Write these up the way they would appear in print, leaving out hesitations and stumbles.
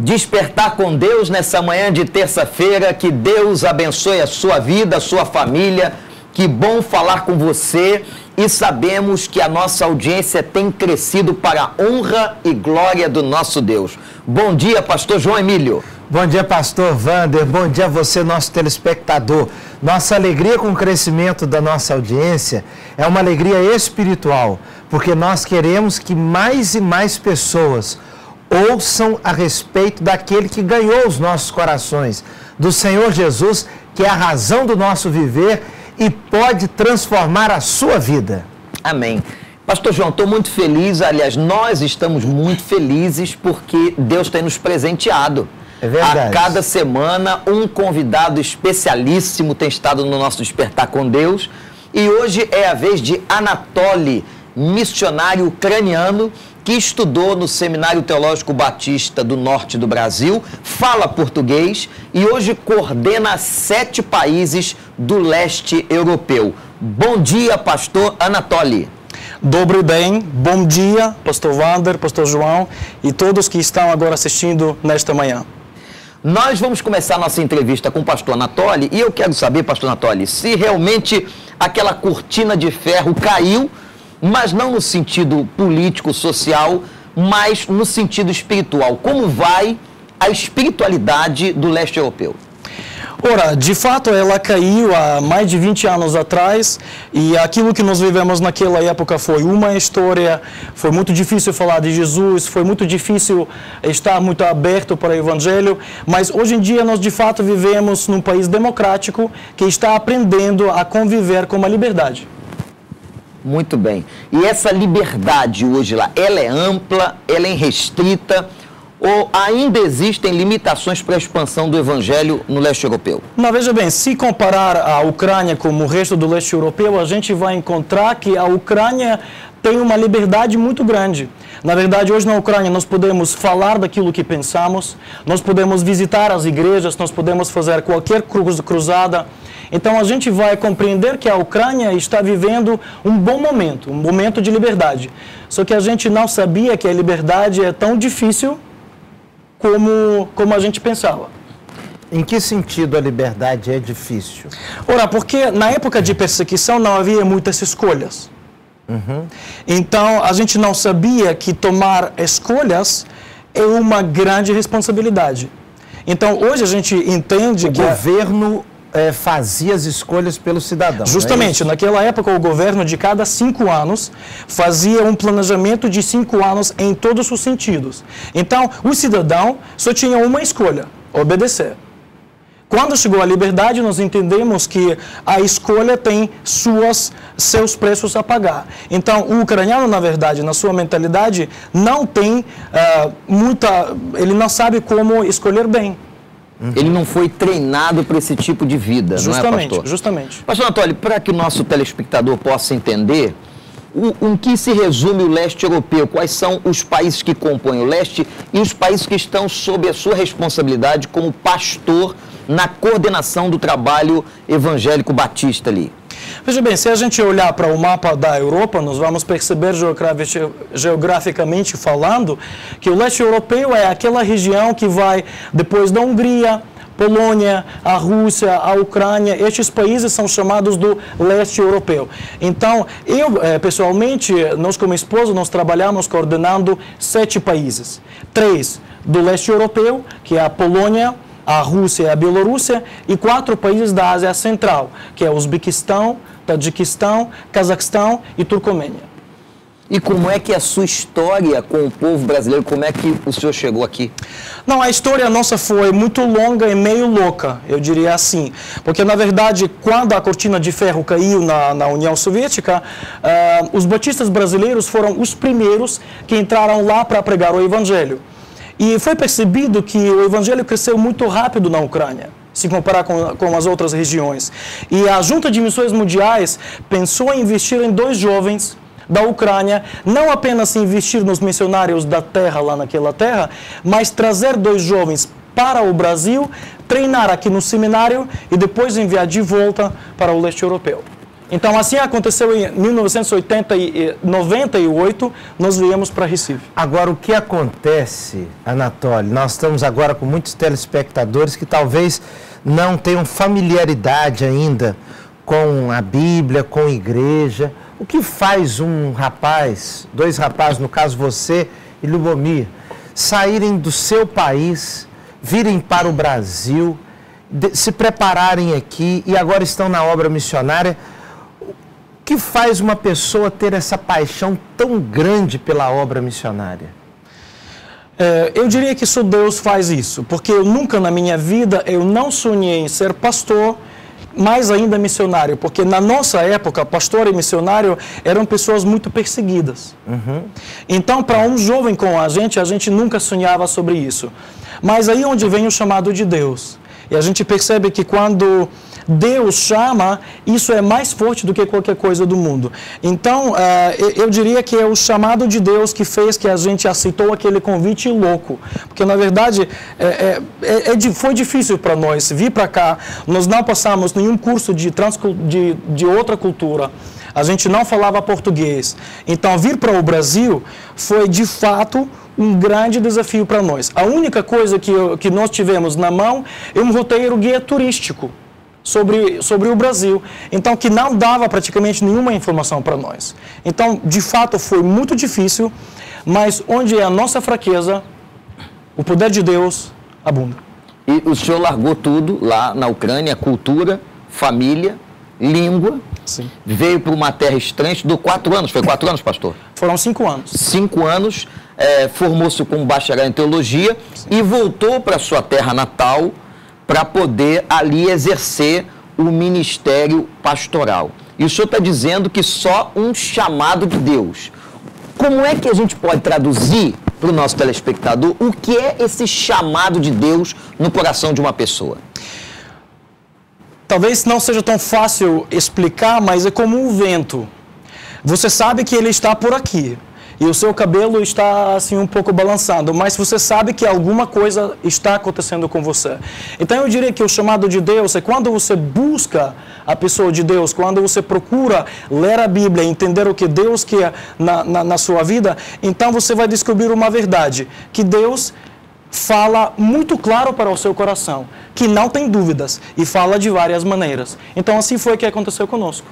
Despertar com Deus nessa manhã de terça-feira. Que Deus abençoe a sua vida, a sua família. Que bom falar com você. E sabemos que a nossa audiência tem crescido para a honra e glória do nosso Deus. Bom dia, pastor João Emílio. Bom dia, pastor Wander. Bom dia a você, nosso telespectador. Nossa alegria com o crescimento da nossa audiência é uma alegria espiritual, porque nós queremos que mais e mais pessoas ouçam a respeito daquele que ganhou os nossos corações, do Senhor Jesus, que é a razão do nosso viver e pode transformar a sua vida. Amém. Pastor João, estou muito feliz, aliás, nós estamos muito felizes porque Deus tem nos presenteado. É verdade. A cada semana, um convidado especialíssimo tem estado no nosso Despertar com Deus. E hoje é a vez de Anatoly, missionário ucraniano, que estudou no Seminário Teológico Batista do Norte do Brasil, fala português e hoje coordena 7 países do leste europeu. Bom dia, pastor Anatoly. Добрый день, bom dia, pastor Wander, pastor João e todos que estão agora assistindo nesta manhã. Nós vamos começar a nossa entrevista com o pastor Anatoly e eu quero saber, pastor Anatoly, se realmente aquela cortina de ferro caiu, mas não no sentido político, social, mas no sentido espiritual. Como vai a espiritualidade do leste europeu? Ora, de fato ela caiu há mais de 20 anos atrás e aquilo que nós vivemos naquela época foi uma história, foi muito difícil falar de Jesus, foi muito difícil estar muito aberto para o Evangelho, mas hoje em dia nós de fato vivemos num país democrático que está aprendendo a conviver com a liberdade. Muito bem. E essa liberdade hoje lá, ela é ampla, ela é irrestrita ou ainda existem limitações para a expansão do Evangelho no leste europeu? Não, veja bem, se comparar a Ucrânia com o resto do leste europeu, a gente vai encontrar que a Ucrânia tem uma liberdade muito grande. Na verdade, hoje na Ucrânia nós podemos falar daquilo que pensamos, nós podemos visitar as igrejas, nós podemos fazer qualquer cruzada. Então a gente vai compreender que a Ucrânia está vivendo um bom momento, um momento de liberdade. Só que a gente não sabia que a liberdade é tão difícil como a gente pensava. Em que sentido a liberdade é difícil? Ora, porque na época de perseguição não havia muitas escolhas. Então a gente não sabia que tomar escolhas é uma grande responsabilidade. Então hoje a gente entende que o governo fazia as escolhas pelos cidadãos. Justamente, naquela época o governo de cada 5 anos fazia um planejamento de 5 anos em todos os sentidos. Então o cidadão só tinha uma escolha: obedecer. Quando chegou a liberdade, nós entendemos que a escolha tem seus preços a pagar. Então, o ucraniano, na verdade, na sua mentalidade, não tem ele não sabe como escolher bem. Ele não foi treinado para esse tipo de vida, justamente, não é, pastor? Justamente. Pastor Anatoly, para que o nosso telespectador possa entender, em que se resume o leste europeu? Quais são os países que compõem o leste e os países que estão sob a sua responsabilidade como pastor na coordenação do trabalho evangélico batista ali? Veja bem, se a gente olhar para o mapa da Europa, nós vamos perceber geograficamente falando que o leste europeu é aquela região que vai depois da Hungria, Polônia, a Rússia, a Ucrânia. Estes países são chamados do leste europeu. Então, pessoalmente, nós como esposo, nós trabalhamos coordenando 7 países. 3 do leste europeu, que é a Polônia, a Rússia e a Bielorrússia, e 4 países da Ásia Central, que é o Uzbequistão, Tajiquistão, Cazaquistão e Turcomênia. E como é que é a sua história com o povo brasileiro? Como é que o senhor chegou aqui? Não, a história nossa foi muito longa e meio louca, eu diria assim. Porque, na verdade, quando a cortina de ferro caiu na União Soviética, os batistas brasileiros foram os primeiros que entraram lá para pregar o Evangelho. E foi percebido que o Evangelho cresceu muito rápido na Ucrânia, se comparar com as outras regiões. E a Junta de Missões Mundiais pensou em investir em 2 jovens da Ucrânia, não apenas investir nos missionários da terra, lá naquela terra, mas trazer 2 jovens para o Brasil, treinar aqui no seminário e depois enviar de volta para o leste europeu. Então, assim aconteceu em 1998, nós viemos para Recife. Agora, o que acontece, Anatoly? Nós estamos agora com muitos telespectadores que talvez não tenham familiaridade ainda com a Bíblia, com a igreja. O que faz um rapaz, dois rapazes, no caso você e Lubomir, saírem do seu país, virem para o Brasil, se prepararem aqui e agora estão na obra missionária? O que faz uma pessoa ter essa paixão tão grande pela obra missionária? Eu diria que só Deus faz isso, porque eu nunca na minha vida, eu não sonhei em ser pastor, mais ainda missionário, porque na nossa época, pastor e missionário eram pessoas muito perseguidas. Então, para um jovem como a gente nunca sonhava sobre isso. Mas aí onde vem o chamado de Deus. E a gente percebe que quando Deus chama, isso é mais forte do que qualquer coisa do mundo. Então, eu diria que é o chamado de Deus que fez que a gente aceitou aquele convite louco. Porque, na verdade, foi difícil para nós vir para cá. Nós não passamos nenhum curso de outra cultura. A gente não falava português. Então, vir para o Brasil foi, de fato, um grande desafio para nós. A única coisa que nós tivemos na mão é um roteiro guia turístico sobre o Brasil, então que não dava praticamente nenhuma informação para nós. Então, de fato, foi muito difícil, mas onde é a nossa fraqueza, o poder de Deus abunda. E o senhor largou tudo lá na Ucrânia, cultura, família, língua, Sim. Veio para uma terra estranha, estudou 4 anos, foi 4 anos, pastor? Foram 5 anos. 5 anos, formou-se como bacharel em teologia. Sim. E voltou para sua terra natal para poder ali exercer o ministério pastoral. E o senhor está dizendo que só um chamado de Deus. Como é que a gente pode traduzir para o nosso telespectador o que é esse chamado de Deus no coração de uma pessoa? Talvez não seja tão fácil explicar, mas é como um vento. Você sabe que ele está por aqui e o seu cabelo está assim um pouco balançando, mas você sabe que alguma coisa está acontecendo com você. Então eu diria que o chamado de Deus é quando você busca a pessoa de Deus, quando você procura ler a Bíblia, entender o que Deus quer na sua vida, então você vai descobrir uma verdade, que Deus fala muito claro para o seu coração, que não tem dúvidas, e fala de várias maneiras. Então assim foi que aconteceu conosco.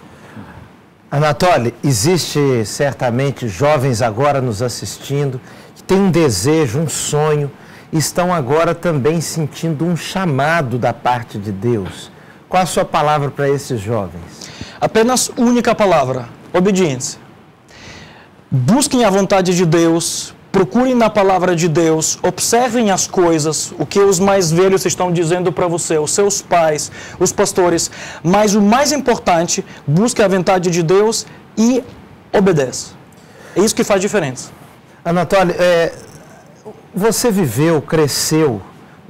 Anatoly, existe certamente jovens agora nos assistindo, que têm um desejo, um sonho, e estão agora também sentindo um chamado da parte de Deus. Qual a sua palavra para esses jovens? Apenas única palavra: obediência. Busquem a vontade de Deus, procurem na palavra de Deus, observem as coisas, o que os mais velhos estão dizendo para você, os seus pais, os pastores, mas o mais importante, busque a vontade de Deus e obedeça. É isso que faz diferença. Anatoly, você viveu, cresceu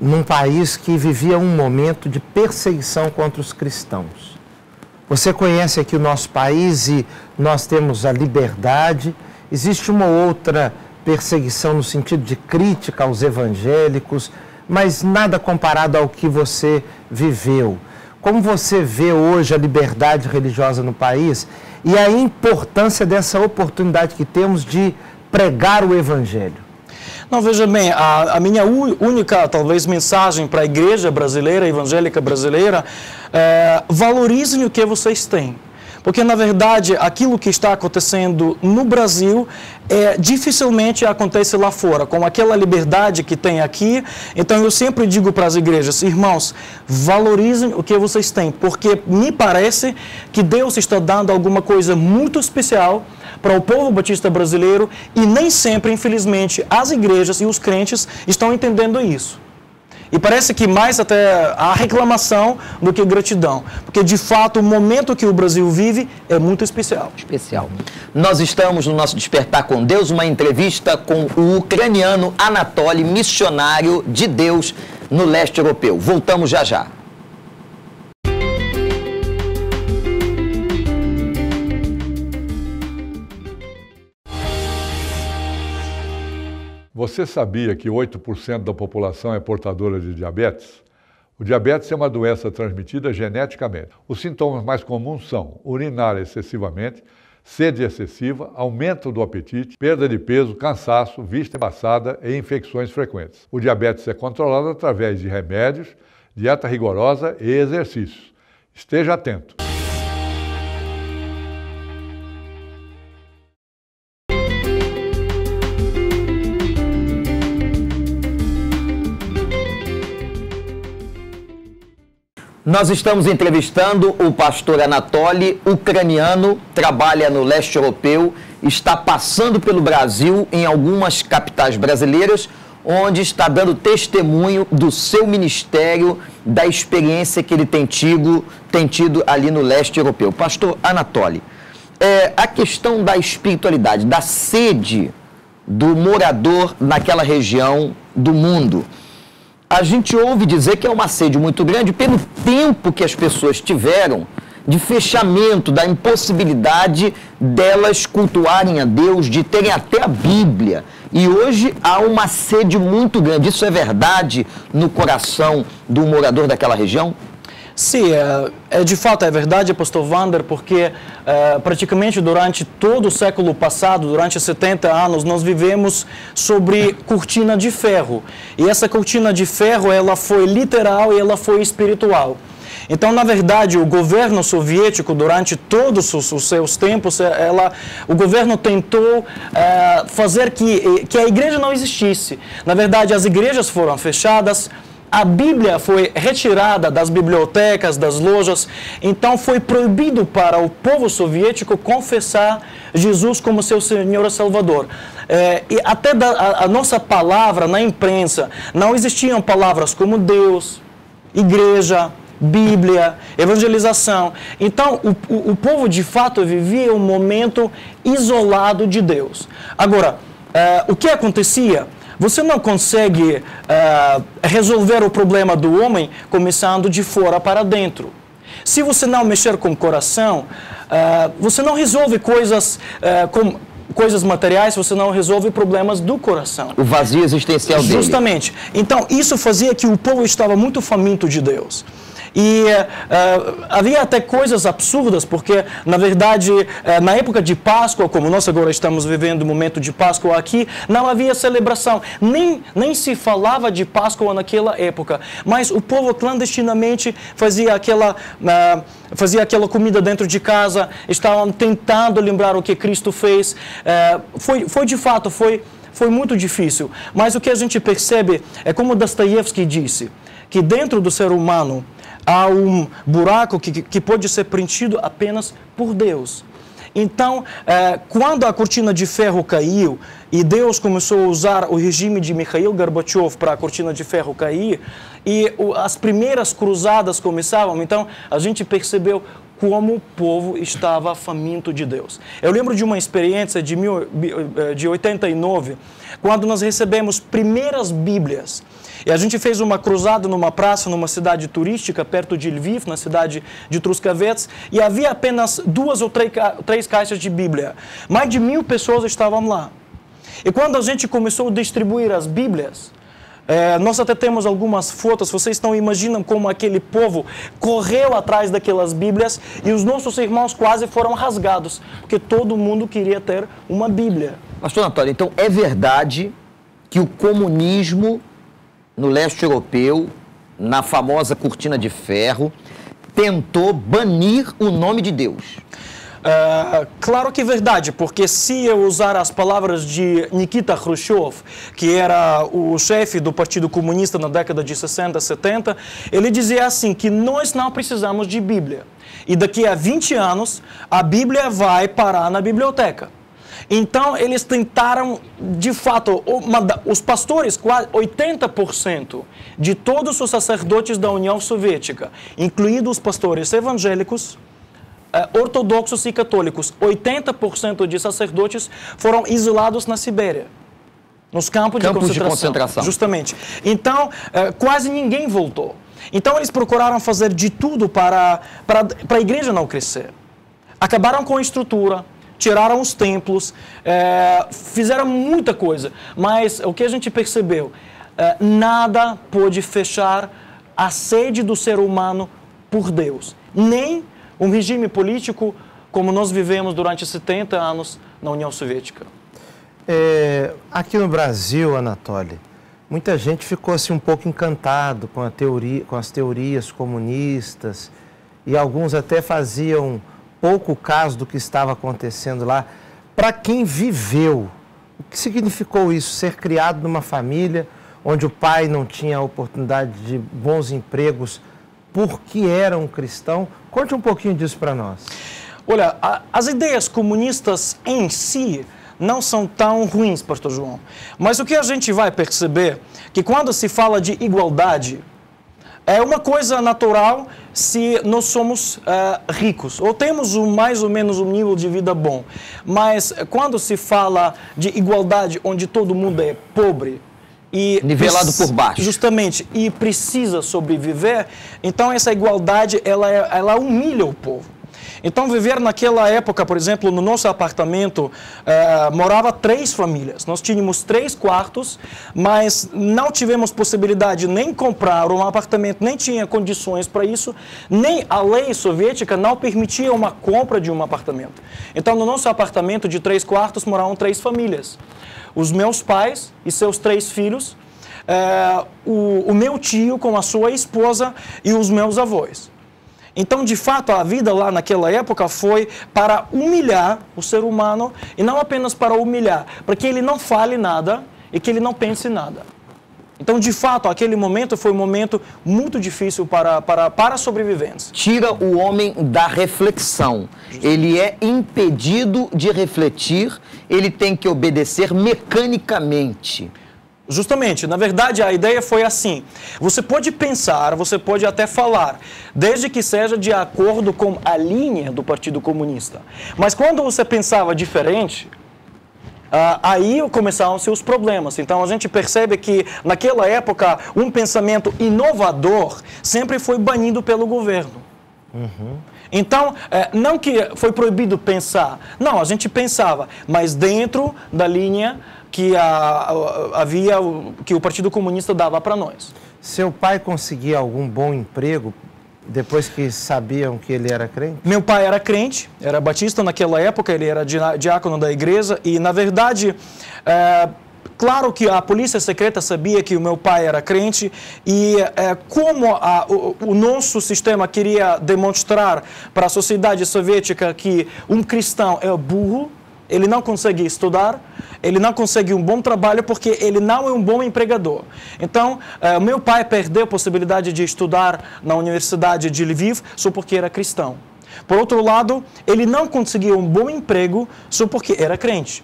num país que vivia um momento de perseguição contra os cristãos. Você conhece aqui o nosso país e nós temos a liberdade. Existe uma outra perseguição no sentido de crítica aos evangélicos, mas nada comparado ao que você viveu. Como você vê hoje a liberdade religiosa no país e a importância dessa oportunidade que temos de pregar o evangelho? Não, veja bem, a minha única, talvez, mensagem para a igreja brasileira, evangélica brasileira, valorizem o que vocês têm. Porque, na verdade, aquilo que está acontecendo no Brasil dificilmente acontece lá fora, com aquela liberdade que tem aqui. Então, eu sempre digo para as igrejas, irmãos, valorizem o que vocês têm, porque me parece que Deus está dando alguma coisa muito especial para o povo batista brasileiro e nem sempre, infelizmente, as igrejas e os crentes estão entendendo isso. E parece que mais até a reclamação do que gratidão. Porque, de fato, o momento que o Brasil vive é muito especial. Especial. Nós estamos no nosso Despertar com Deus, uma entrevista com o ucraniano Anatoly, missionário de Deus no leste europeu. Voltamos já já. Você sabia que 8% da população é portadora de diabetes? O diabetes é uma doença transmitida geneticamente. Os sintomas mais comuns são urinar excessivamente, sede excessiva, aumento do apetite, perda de peso, cansaço, vista embaçada e infecções frequentes. O diabetes é controlado através de remédios, dieta rigorosa e exercícios. Esteja atento. Nós estamos entrevistando o pastor Anatoly, ucraniano, trabalha no leste europeu, está passando pelo Brasil em algumas capitais brasileiras, onde está dando testemunho do seu ministério, da experiência que ele tem tido ali no leste europeu. Pastor Anatoly, a questão da espiritualidade, da sede do morador naquela região do mundo, a gente ouve dizer que é uma sede muito grande pelo tempo que as pessoas tiveram de fechamento, da impossibilidade delas cultuarem a Deus, de terem até a Bíblia. E hoje há uma sede muito grande. Isso é verdade no coração do morador daquela região? Sim, de fato é verdade, pastor Wander, porque praticamente durante todo o século passado, durante 70 anos, nós vivemos sobre cortina de ferro. E essa cortina de ferro, ela foi literal e ela foi espiritual. Então, na verdade, o governo soviético, durante todos os seus tempos, o governo tentou fazer que a igreja não existisse. Na verdade, as igrejas foram fechadas, a Bíblia foi retirada das bibliotecas, das lojas, então foi proibido para o povo soviético confessar Jesus como seu Senhor e Salvador. E até a nossa palavra na imprensa, não existiam palavras como Deus, igreja, Bíblia, evangelização. Então, o povo de fato vivia um momento isolado de Deus. Agora, o que acontecia? Você não consegue resolver o problema do homem começando de fora para dentro. Se você não mexer com o coração, você não resolve coisas materiais, você não resolve problemas do coração. O vazio existencial dele. Justamente. Então, isso fazia que o povo estava muito faminto de Deus. E havia até coisas absurdas, porque, na verdade, na época de Páscoa, como nós agora estamos vivendo o momento de Páscoa aqui, não havia celebração. Nem se falava de Páscoa naquela época. Mas o povo clandestinamente fazia aquela comida dentro de casa, estavam tentando lembrar o que Cristo fez. Foi de fato, foi muito difícil. Mas o que a gente percebe é como Dostoiévski disse, que dentro do ser humano há um buraco que pode ser preenchido apenas por Deus. Então, quando a cortina de ferro caiu e Deus começou a usar o regime de Mikhail Gorbachev para a cortina de ferro cair, e as primeiras cruzadas começavam, então a gente percebeu como o povo estava faminto de Deus. Eu lembro de uma experiência de 89, quando nós recebemos primeiras Bíblias. E a gente fez uma cruzada numa praça, numa cidade turística, perto de Lviv, na cidade de Truskavets, e havia apenas 2 ou 3 caixas de Bíblia. Mais de 1000 pessoas estavam lá. E quando a gente começou a distribuir as Bíblias, nós até temos algumas fotos, vocês não imaginam como aquele povo correu atrás daquelas Bíblias e os nossos irmãos quase foram rasgados, porque todo mundo queria ter uma Bíblia. Pastor Anatoly, então é verdade que o comunismo no leste europeu, na famosa cortina de ferro, tentou banir o nome de Deus? Claro que é verdade, porque se eu usar as palavras de Nikita Khrushchev, que era o chefe do Partido Comunista na década de 60, 70, ele dizia assim, que nós não precisamos de Bíblia. E daqui a 20 anos, a Bíblia vai parar na biblioteca. Então, eles tentaram, de fato, os pastores, 80% de todos os sacerdotes da União Soviética, incluindo os pastores evangélicos, ortodoxos e católicos, 80% de sacerdotes foram isolados na Sibéria, nos campos de concentração. Justamente. Então, quase ninguém voltou. Então, eles procuraram fazer de tudo para a igreja não crescer. Acabaram com a estrutura, tiraram os templos, fizeram muita coisa. Mas o que a gente percebeu, nada pôde fechar a sede do ser humano por Deus. Nem um regime político como nós vivemos durante 70 anos na União Soviética. Aqui no Brasil, Anatoly, muita gente ficou assim, um pouco encantado com as teorias comunistas e alguns até faziam pouco caso do que estava acontecendo lá. Para quem viveu, o que significou isso? Ser criado numa família onde o pai não tinha a oportunidade de bons empregos porque era um cristão? Conte um pouquinho disso para nós. Olha, as ideias comunistas em si não são tão ruins, pastor João. Mas o que a gente vai perceber que quando se fala de igualdade, é uma coisa natural se nós somos ricos, ou temos mais ou menos um nível de vida bom. Mas quando se fala de igualdade onde todo mundo é pobre, e nivelado por baixo. Justamente, e precisa sobreviver, então essa igualdade ela humilha o povo. Então, viver naquela época, por exemplo, no nosso apartamento, morava 3 famílias. Nós tínhamos 3 quartos, mas não tivemos possibilidade nem comprar um apartamento, nem tinha condições para isso, nem a lei soviética não permitia uma compra de um apartamento. Então, no nosso apartamento de 3 quartos, moravam 3 famílias. Os meus pais e seus 3 filhos, o meu tio com a sua esposa e os meus avós. Então, de fato, a vida lá naquela época foi para humilhar o ser humano, e não apenas para humilhar, para que ele não fale nada e que ele não pense nada. Então, de fato, aquele momento foi um momento muito difícil para a sobrevivência. Tira o homem da reflexão. Ele é impedido de refletir, ele tem que obedecer mecanicamente. Justamente, na verdade a ideia foi assim, você pode pensar, você pode até falar, desde que seja de acordo com a linha do Partido Comunista. Mas quando você pensava diferente, aí começaram-se os problemas. Então a gente percebe que naquela época um pensamento inovador sempre foi banido pelo governo. Então, não que foi proibido pensar, não, a gente pensava, mas dentro da linha que que o Partido Comunista dava para nós. Seu pai conseguia algum bom emprego depois que sabiam que ele era crente? Meu pai era crente, era batista naquela época, ele era diácono da igreja e, na verdade, claro que a polícia secreta sabia que o meu pai era crente e como o nosso sistema queria demonstrar para a sociedade soviética que um cristão é burro, ele não consegue estudar, ele não consegue um bom trabalho porque ele não é um bom empregador. Então, meu pai perdeu a possibilidade de estudar na Universidade de Lviv só porque era cristão. Por outro lado, ele não conseguiu um bom emprego só porque era crente.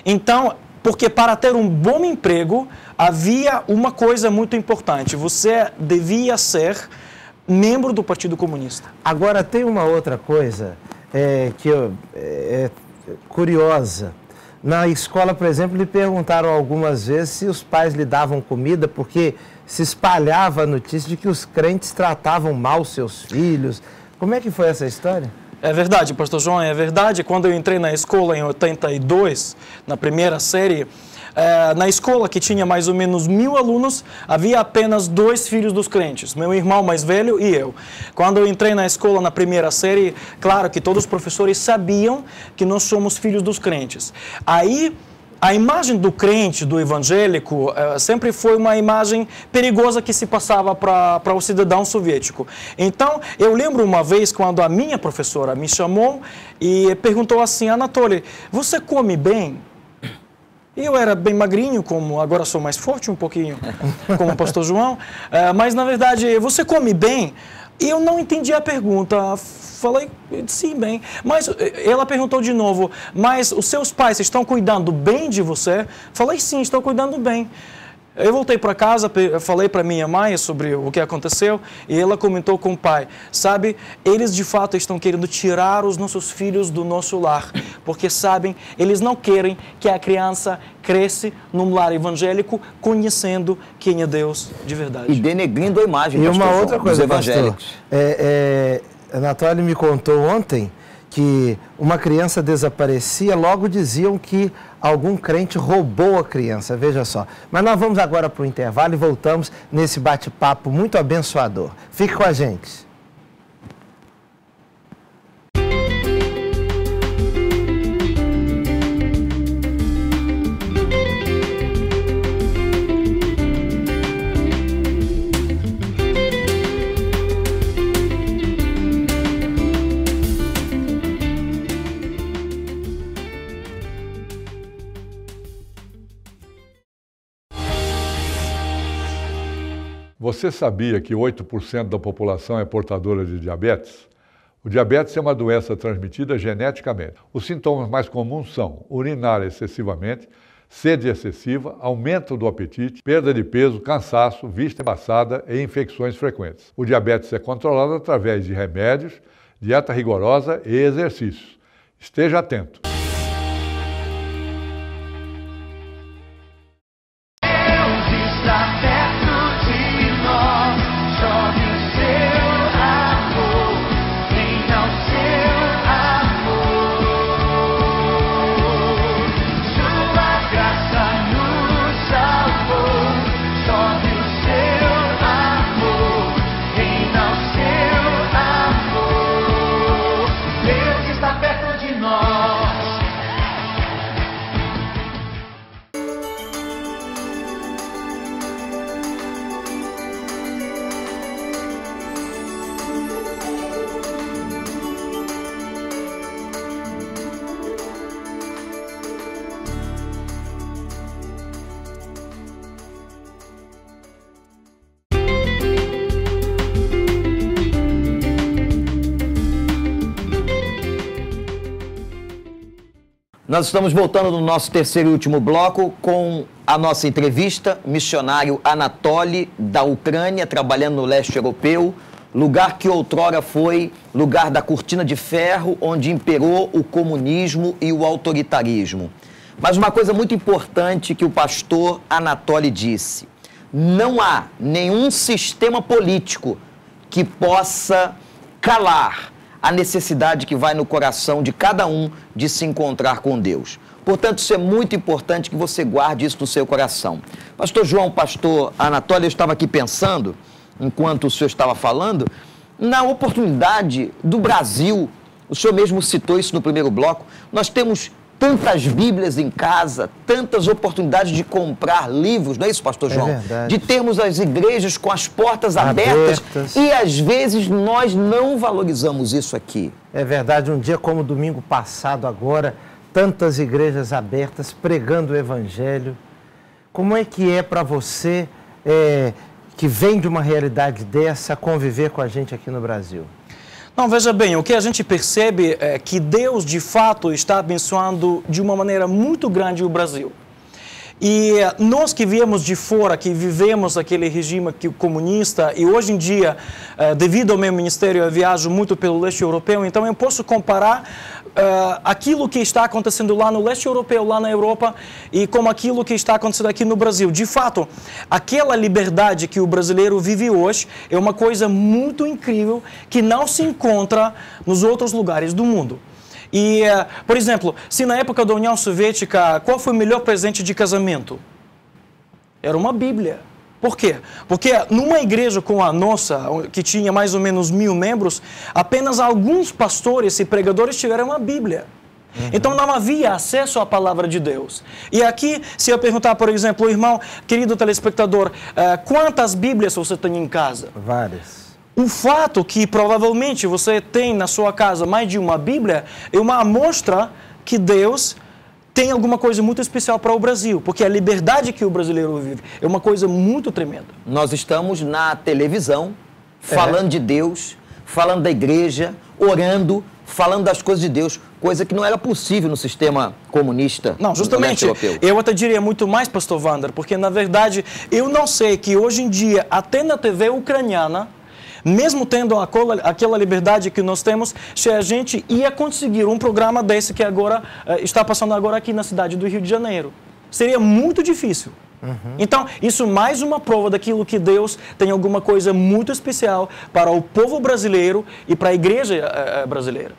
Então, porque para ter um bom emprego, havia uma coisa muito importante. Você devia ser membro do Partido Comunista. Agora, tem uma outra coisa que é curiosa. Na escola, por exemplo, lhe perguntaram algumas vezes se os pais lhe davam comida, porque se espalhava a notícia de que os crentes tratavam mal seus filhos. Como é que foi essa história? É verdade, pastor João, é verdade. Quando eu entrei na escola em 82, na primeira série, na escola que tinha mais ou menos 1000 alunos, havia apenas 2 filhos dos crentes, meu irmão mais velho e eu. Quando eu entrei na escola na primeira série, claro que todos os professores sabiam que nós somos filhos dos crentes. Aí, a imagem do crente, do evangélico, sempre foi uma imagem perigosa que se passava para o cidadão soviético. Então, eu lembro uma vez quando a minha professora me chamou e perguntou assim: Anatoly, você come bem? Eu era bem magrinho, como agora sou mais forte um pouquinho, como o pastor João, mas na verdade, você come bem? E eu não entendi a pergunta, falei, sim, bem. Mas ela perguntou de novo, mas os seus pais estão cuidando bem de você? Falei, sim, estão cuidando bem. Eu voltei para casa, falei para minha mãe sobre o que aconteceu e ela comentou com o pai, sabe, eles de fato estão querendo tirar os nossos filhos do nosso lar, porque sabem, eles não querem que a criança cresça num lar evangélico conhecendo quem é Deus de verdade. E denegrindo a imagem, e pastor uma João, outra coisa, dos evangélicos. Anatoly me contou ontem que uma criança desaparecia, logo diziam que algum crente roubou a criança, veja só. Mas nós vamos agora para o intervalo e voltamos nesse bate-papo muito abençoador. Fique com a gente. Você sabia que 8% da população é portadora de diabetes? O diabetes é uma doença transmitida geneticamente. Os sintomas mais comuns são urinar excessivamente, sede excessiva, aumento do apetite, perda de peso, cansaço, vista embaçada e infecções frequentes. O diabetes é controlado através de remédios, dieta rigorosa e exercícios. Esteja atento. Nós estamos voltando no nosso terceiro e último bloco com a nossa entrevista, missionário Anatoly, da Ucrânia, trabalhando no leste europeu, lugar que outrora foi lugar da cortina de ferro, onde imperou o comunismo e o autoritarismo. Mas uma coisa muito importante que o pastor Anatoly disse: não há nenhum sistema político que possa calar a necessidade que vai no coração de cada um de se encontrar com Deus. Portanto, isso é muito importante que você guarde isso no seu coração. Pastor João, pastor Anatoly, eu estava aqui pensando, enquanto o senhor estava falando, na oportunidade do Brasil. O senhor mesmo citou isso no primeiro bloco. Nós temos tantas Bíblias em casa, tantas oportunidades de comprar livros, não é isso, pastor João? É verdade. De termos as igrejas com as portas abertas. E às vezes nós não valorizamos isso aqui. É verdade, um dia como domingo passado agora, tantas igrejas abertas pregando o Evangelho. Como é que é para você, que vem de uma realidade dessa, conviver com a gente aqui no Brasil? Não, veja bem, o que a gente percebe é que Deus, de fato, está abençoando de uma maneira muito grande o Brasil. E nós que viemos de fora, que vivemos aquele regime comunista, e hoje em dia, devido ao meu ministério, eu viajo muito pelo leste europeu, então eu posso comparar aquilo que está acontecendo lá no leste europeu, lá na Europa, e como aquilo que está acontecendo aqui no Brasil. De fato, aquela liberdade que o brasileiro vive hoje é uma coisa muito incrível que não se encontra nos outros lugares do mundo. E, por exemplo, se na época da União Soviética, qual foi o melhor presente de casamento? Era uma Bíblia. Por quê? Porque numa igreja como a nossa, que tinha mais ou menos 1000 membros, apenas alguns pastores e pregadores tiveram uma Bíblia. Então não havia acesso à palavra de Deus. E aqui, se eu perguntar, por exemplo, o irmão, querido telespectador, quantas Bíblias você tem em casa? Várias. O fato que provavelmente você tem na sua casa mais de uma Bíblia é uma amostra que Deus tem alguma coisa muito especial para o Brasil, porque a liberdade que o brasileiro vive é uma coisa muito tremenda. Nós estamos na televisão, falando de Deus, falando da igreja, orando, falando das coisas de Deus, coisa que não era possível no sistema comunista. Não, justamente, eu até diria muito mais, pastor Wander, porque na verdade eu não sei que hoje em dia, até na TV ucraniana, mesmo tendo aquela liberdade que nós temos, se a gente ia conseguir um programa desse que agora está passando agora aqui na cidade do Rio de Janeiro. Seria muito difícil. Então, isso mais uma prova daquilo que Deus tem alguma coisa muito especial para o povo brasileiro e para a igreja brasileira.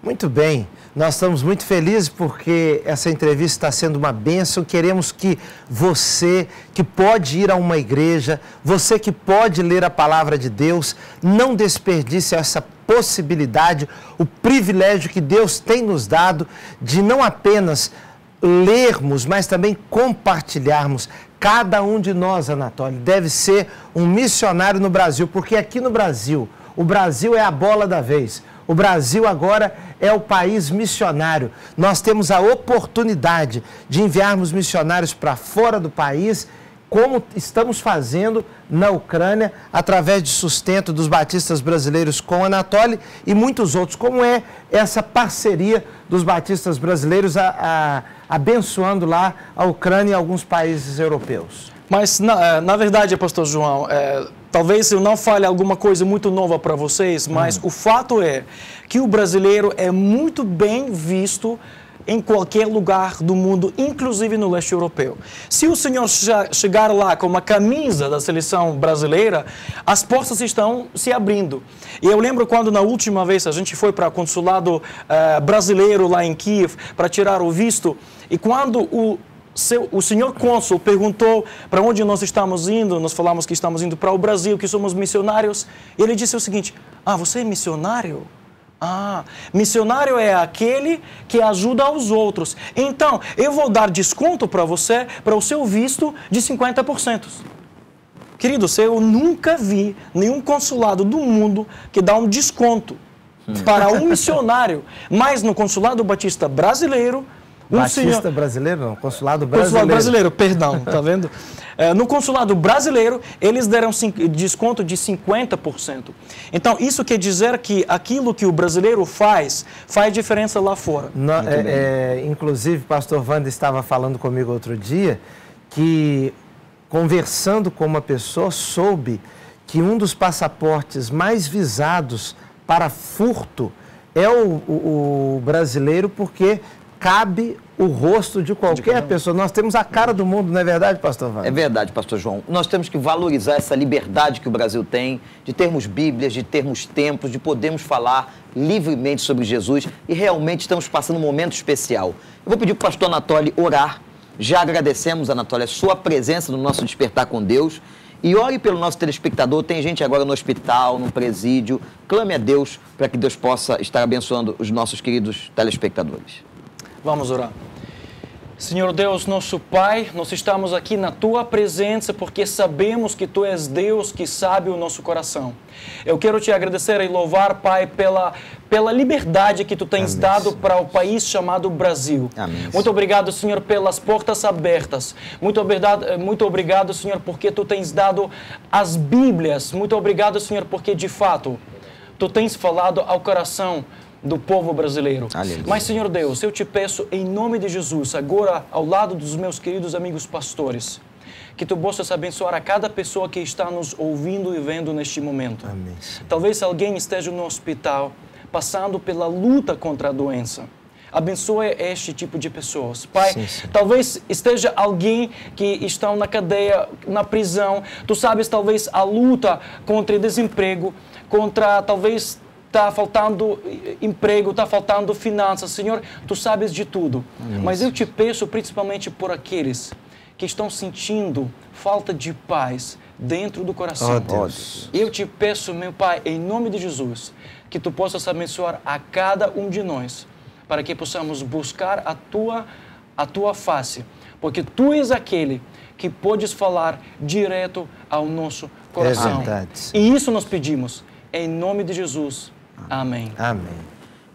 Muito bem, nós estamos muito felizes porque essa entrevista está sendo uma bênção. Queremos que você, que pode ir a uma igreja, você que pode ler a palavra de Deus, não desperdice essa possibilidade, o privilégio que Deus tem nos dado de não apenas lermos, mas também compartilharmos. Cada um de nós, Anatólio, deve ser um missionário no Brasil, porque aqui no Brasil, o Brasil é a bola da vez. O Brasil agora é o país missionário. Nós temos a oportunidade de enviarmos missionários para fora do país, como estamos fazendo na Ucrânia, através de sustento dos batistas brasileiros com o Anatólio e muitos outros, como é essa parceria dos batistas brasileiros abençoando lá a Ucrânia e alguns países europeus. Mas, na verdade, pastor João, talvez eu não fale alguma coisa muito nova para vocês, mas o fato é que o brasileiro é muito bem visto em qualquer lugar do mundo, inclusive no leste europeu. Se o senhor chegar lá com uma camisa da seleção brasileira, as portas estão se abrindo. E eu lembro quando na última vez a gente foi para o consulado brasileiro lá em Kiev para tirar o visto, e quando o senhor cônsul perguntou para onde nós estamos indo, nós falamos que estamos indo para o Brasil, que somos missionários, e ele disse o seguinte: ah, você é missionário? Ah, missionário é aquele que ajuda aos outros. Então, eu vou dar desconto para você, para o seu visto, de 50%. Queridos, eu nunca vi nenhum consulado do mundo que dá um desconto para um missionário, mas no consulado batista brasileiro... Batista brasileiro, não, consulado brasileiro. Consulado brasileiro, perdão, tá vendo? No consulado brasileiro, eles deram desconto de 50%. Então, isso quer dizer que aquilo que o brasileiro faz diferença lá fora. Inclusive, o pastor Wander estava falando comigo outro dia que, conversando com uma pessoa, soube que um dos passaportes mais visados para furto é o brasileiro, porque cabe o rosto de qualquer pessoa. Nós temos a cara do mundo, não é verdade, pastor Wander? É verdade, pastor João. Nós temos que valorizar essa liberdade que o Brasil tem, de termos Bíblias, de termos templos, de podermos falar livremente sobre Jesus, e realmente estamos passando um momento especial. Eu vou pedir para o pastor Anatólio orar. Já agradecemos, Anatólio, a sua presença no nosso Despertar com Deus. E ore pelo nosso telespectador. Tem gente agora no hospital, no presídio. Clame a Deus para que Deus possa estar abençoando os nossos queridos telespectadores. Vamos orar. Senhor Deus, nosso Pai, nós estamos aqui na Tua presença porque sabemos que Tu és Deus que sabe o nosso coração. Eu quero Te agradecer e louvar, Pai, pela liberdade que Tu tens dado para o país chamado Brasil. Amém. Muito obrigado, Senhor, pelas portas abertas. Muito obrigado, Senhor, porque Tu tens dado as Bíblias. Muito obrigado, Senhor, porque de fato Tu tens falado ao coração do povo brasileiro. Aleluia. Mas, Senhor Deus, eu te peço em nome de Jesus, agora ao lado dos meus queridos amigos pastores, que Tu possas abençoar a cada pessoa que está nos ouvindo e vendo neste momento. Amém. Talvez alguém esteja no hospital, passando pela luta contra a doença. Abençoe este tipo de pessoas. Pai, sim. Talvez esteja alguém que está na cadeia, na prisão. Tu sabes, talvez, a luta contra o desemprego, contra, talvez, está faltando emprego, está faltando finanças. Senhor, Tu sabes de tudo. Amém. Mas eu te peço principalmente por aqueles que estão sentindo falta de paz dentro do coração. Oh, Deus. Eu te peço, meu Pai, em nome de Jesus, que Tu possas abençoar a cada um de nós, para que possamos buscar a tua face, porque Tu és aquele que podes falar direto ao nosso coração. É verdade. E isso nós pedimos, em nome de Jesus. Amém. Amém.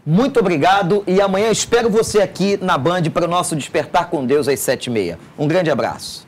Muito obrigado e amanhã espero você aqui na Band para o nosso Despertar com Deus às 7h30. Um grande abraço.